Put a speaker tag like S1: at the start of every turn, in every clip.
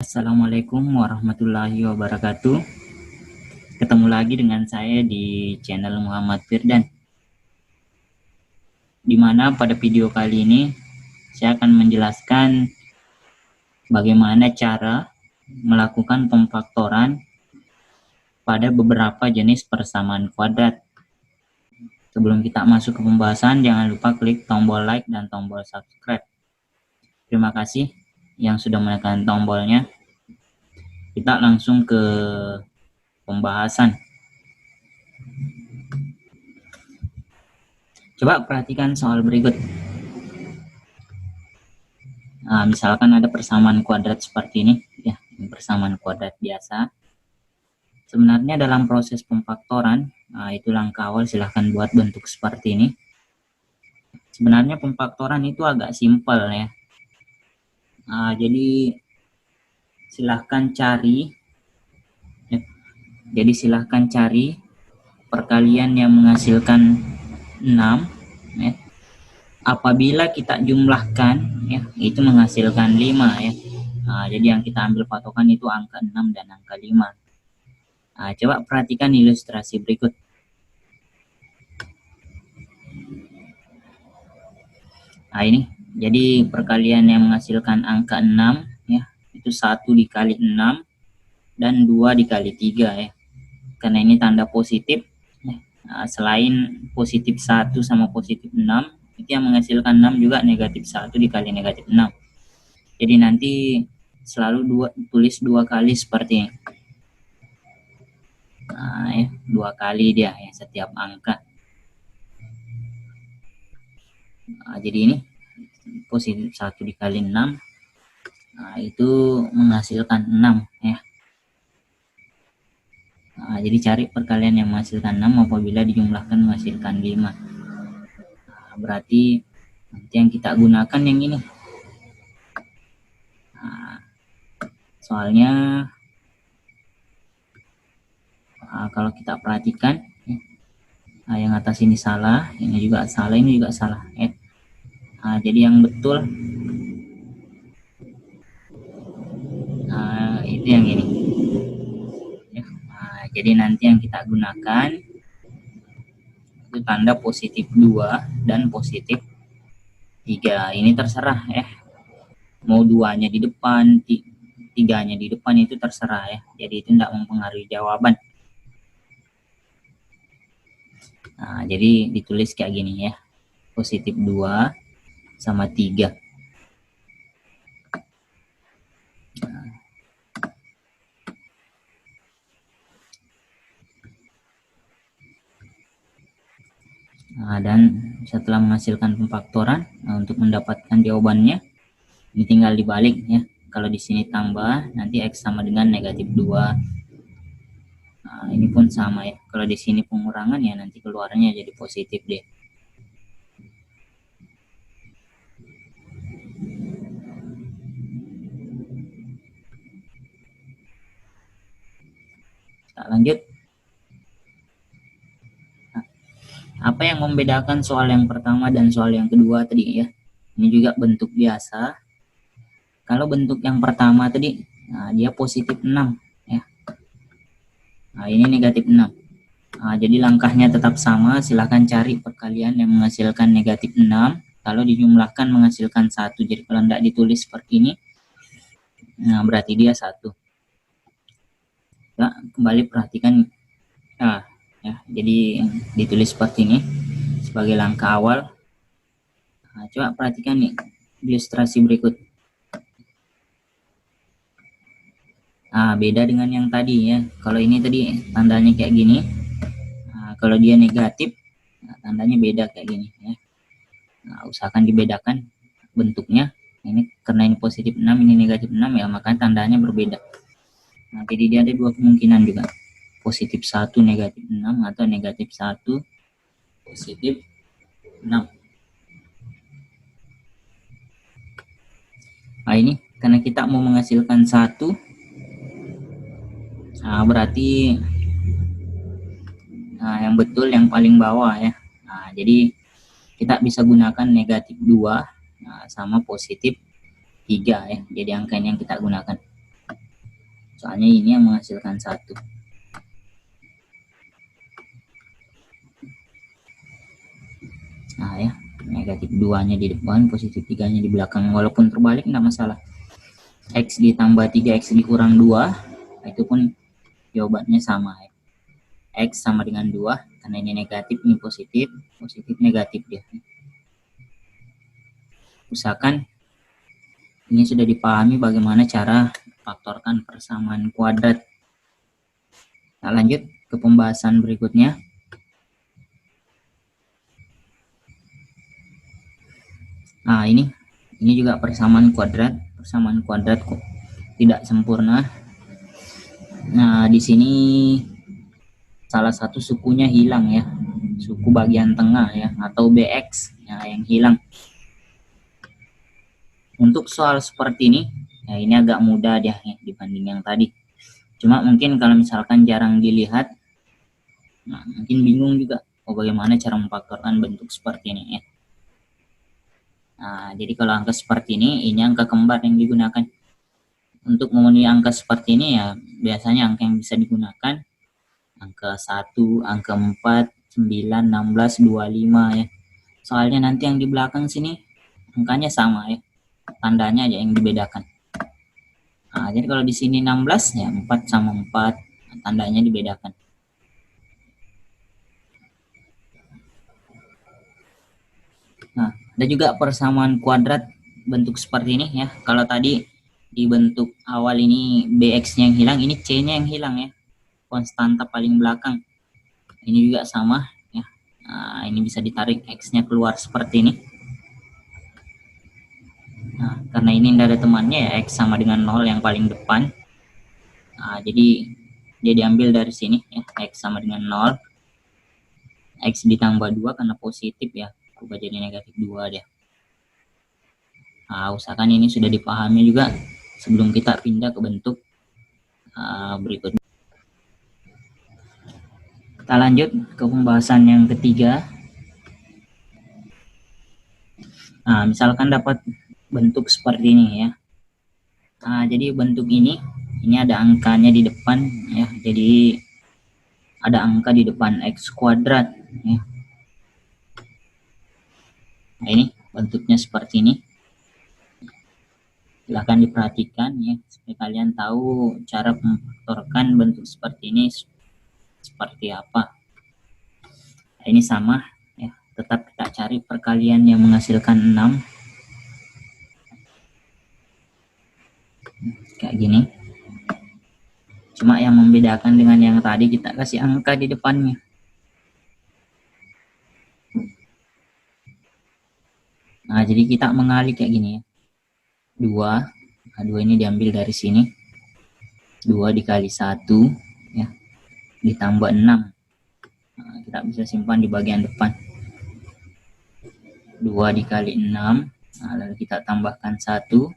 S1: Assalamualaikum warahmatullahi wabarakatuh. Ketemu lagi dengan saya di channel Muhammad Firdan. Dimana pada video kali ini saya akan menjelaskan bagaimana cara melakukan pemfaktoran pada beberapa jenis persamaan kuadrat. Sebelum kita masuk ke pembahasan, jangan lupa klik tombol like dan tombol subscribe. Terima kasih yang sudah menekan tombolnya. Kita langsung ke pembahasan. Coba perhatikan soal berikut. Nah, misalkan ada persamaan kuadrat seperti ini, ya, persamaan kuadrat biasa. Sebenarnya dalam proses pemfaktoran, itu langkah awal, silahkan buat bentuk seperti ini. Sebenarnya pemfaktoran itu agak simpel ya. Jadi silahkan cari. Jadi silahkan cari perkalian yang menghasilkan 6 ya. Apabila kita jumlahkan ya, itu menghasilkan 5 ya. Jadi yang kita ambil patokan itu angka 6 dan angka 5. Coba perhatikan ilustrasi berikut. Ini jadi perkalian yang menghasilkan angka 6 ya, itu 1 dikali 6 dan 2 dikali 3 ya. Karena ini tanda positif ya. Selain positif 1 sama positif 6, itu yang menghasilkan 6 juga negatif 1 dikali negatif 6. Jadi nanti selalu tulis 2 kali seperti ini. Ya, 2 kali dia ya, setiap angka. Jadi ini positif 1 dikali 6 itu menghasilkan 6 ya. Jadi cari perkalian yang menghasilkan 6 apabila dijumlahkan menghasilkan 5. Berarti nanti yang kita gunakan yang ini. Soalnya kalau kita perhatikan yang atas ini salah, ini juga salah, ini juga salah ya. Jadi yang betul itu yang ini ya. Jadi nanti yang kita gunakan itu tanda positif 2 dan positif 3. Ini terserah ya, mau 2-nya di depan, 3-nya di depan, itu terserah ya. Jadi itu tidak mempengaruhi jawaban. Jadi ditulis kayak gini ya, positif 2 sama 3. Dan setelah menghasilkan pemfaktoran, untuk mendapatkan jawabannya ini tinggal dibalik ya. Kalau di sini tambah, nanti X sama dengan negatif 2. Ini pun sama ya. Kalau di sini pengurangan ya, nanti keluarnya jadi positif deh. Kita lanjut. Apa yang membedakan soal yang pertama dan soal yang kedua tadi ya? Ini juga bentuk biasa. Kalau bentuk yang pertama tadi, dia positif 6 ya. Ini negatif 6. Jadi langkahnya tetap sama, silahkan cari perkalian yang menghasilkan negatif 6, kalau dijumlahkan menghasilkan 1. Jadi kalau tidak ditulis seperti ini, berarti dia 1. Kembali perhatikan ya, jadi ditulis seperti ini sebagai langkah awal. Coba perhatikan nih ilustrasi berikut. Beda dengan yang tadi ya. Kalau ini tadi tandanya kayak gini, kalau dia negatif tandanya beda kayak gini ya. Usahakan dibedakan bentuknya. Ini karena ini positif 6, ini negatif 6 ya, makanya tandanya berbeda. Jadi dia ada 2 kemungkinan juga, positif 1 negatif 6 atau negatif 1 positif 6. Ini karena kita mau menghasilkan 1, berarti yang betul yang paling bawah ya. Jadi kita bisa gunakan negatif 2 sama positif 3 ya. Jadi angka yang kita gunakan. Soalnya ini yang menghasilkan 1. Nah ya, negatif 2-nya di depan, positif 3-nya di belakang. Walaupun terbalik nggak masalah. X ditambah 3, X dikurang 2, itu pun jawabannya sama. X sama dengan 2, karena ini negatif, ini positif, positif negatif dia. Usahakan ini sudah dipahami bagaimana cara faktorkan persamaan kuadrat. Nah, lanjut ke pembahasan berikutnya. Nah, ini juga persamaan kuadrat kok tidak sempurna. Nah, di sini salah satu sukunya hilang ya, suku bagian tengah ya, atau BX ya, yang hilang. Untuk soal seperti ini, ya ini agak mudah ya dibanding yang tadi. Cuma mungkin kalau misalkan jarang dilihat, nah mungkin bingung juga, bagaimana cara memfaktorkan bentuk seperti ini ya. Nah, jadi kalau angka seperti ini angka kembar yang digunakan. Untuk memenuhi angka seperti ini ya, biasanya angka yang bisa digunakan angka 1, angka 4, 9, 16, 25 ya. Soalnya nanti yang di belakang sini angkanya sama ya, tandanya aja yang dibedakan. Nah, jadi kalau di sini 16 ya 4 sama 4, tandanya dibedakan. Nah, ada juga persamaan kuadrat bentuk seperti ini ya. Kalau tadi di bentuk awal ini BX-nya yang hilang, ini C-nya yang hilang ya. Konstanta paling belakang. Ini juga sama ya. Nah, ini bisa ditarik X-nya keluar seperti ini. Nah, karena ini tidak ada temannya ya, X sama dengan 0 yang paling depan. Nah, jadi dia diambil dari sini ya, X sama dengan 0. X ditambah 2 karena positif ya, berubah jadi negatif 2 deh. Nah, usahakan ini sudah dipahami juga sebelum kita pindah ke bentuk berikutnya. Kita lanjut ke pembahasan yang ketiga. Nah, misalkan dapat bentuk seperti ini ya. Nah, jadi bentuk ini ada angkanya di depan ya. Jadi ada angka di depan X kuadrat ya. Nah, ini bentuknya seperti ini. Silahkan diperhatikan ya, supaya kalian tahu cara memfaktorkan bentuk seperti ini seperti apa. Nah, ini sama ya, tetap kita cari perkalian yang menghasilkan 6 kayak gini. Cuma yang membedakan dengan yang tadi, kita kasih angka di depannya. Nah, jadi kita mengalih kayak gini ya. 2, nah 2 ini diambil dari sini. 2 dikali 1 ya, ditambah 6. Nah, kita bisa simpan di bagian depan. 2 dikali 6, nah, lalu kita tambahkan 1.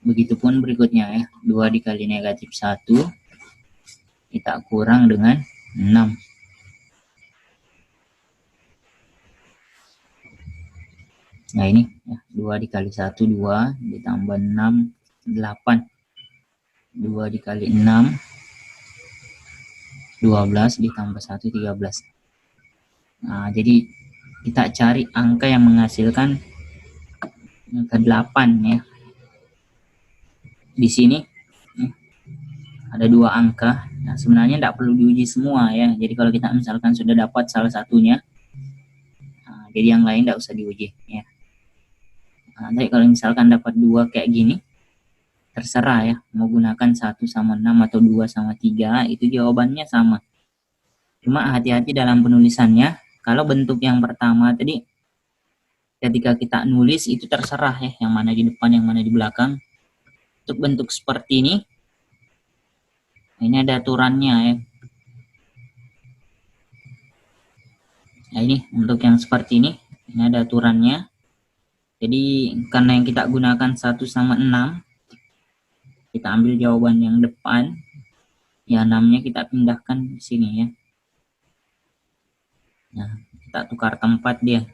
S1: Begitupun berikutnya ya, 2 dikali negatif 1, kita kurang dengan 6. Nah ini ya, 2 dikali 1, 2, ditambah 6, 8. 2 dikali 6, 12, ditambah 1, 13. Nah, jadi kita cari angka yang menghasilkan angka 8 ya. Di sini ada 2 angka. Nah, sebenarnya tidak perlu diuji semua ya. Jadi kalau kita misalkan sudah dapat salah satunya, nah, jadi yang lain tidak usah diuji ya. Nah, tapi kalau misalkan dapat 2 kayak gini, terserah ya, mau gunakan 1 sama 6 atau 2 sama 3, itu jawabannya sama. Cuma hati-hati dalam penulisannya. Kalau bentuk yang pertama tadi, ketika kita nulis itu terserah ya, yang mana di depan, yang mana di belakang. Untuk bentuk seperti ini ada aturannya ya. Nah, ini untuk yang seperti ini ada aturannya. Jadi karena yang kita gunakan 1 sama 6, kita ambil jawaban yang depan, ya 6-nya kita pindahkan di sini ya. Nah, kita tukar tempat dia.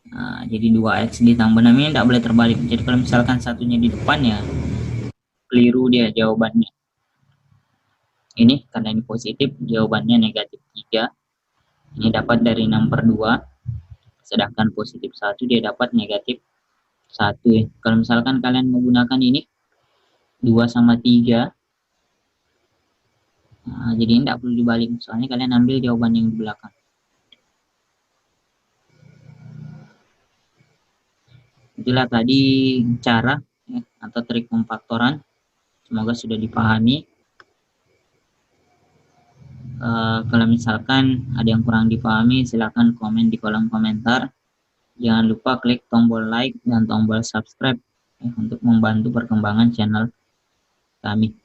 S1: Nah, jadi 2X ditambah 6 ini tidak boleh terbalik. Jadi kalau misalkan satunya di depan ya keliru dia jawabannya. Ini karena ini positif, jawabannya negatif 3. Ini dapat dari 6/2, sedangkan positif 1 dia dapat negatif 1 ya. Kalau misalkan kalian menggunakan ini 2/3, nah, jadi tidak perlu dibalik, soalnya kalian ambil jawaban yang di belakang. Itulah tadi cara ya, atau trik pemfaktoran. Semoga sudah dipahami. Kalau misalkan ada yang kurang dipahami, silakan komen di kolom komentar. Jangan lupa klik tombol like dan tombol subscribe ya, untuk membantu perkembangan channel kami.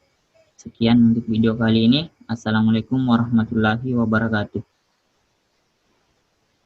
S1: Sekian untuk video kali ini. Assalamualaikum warahmatullahi wabarakatuh.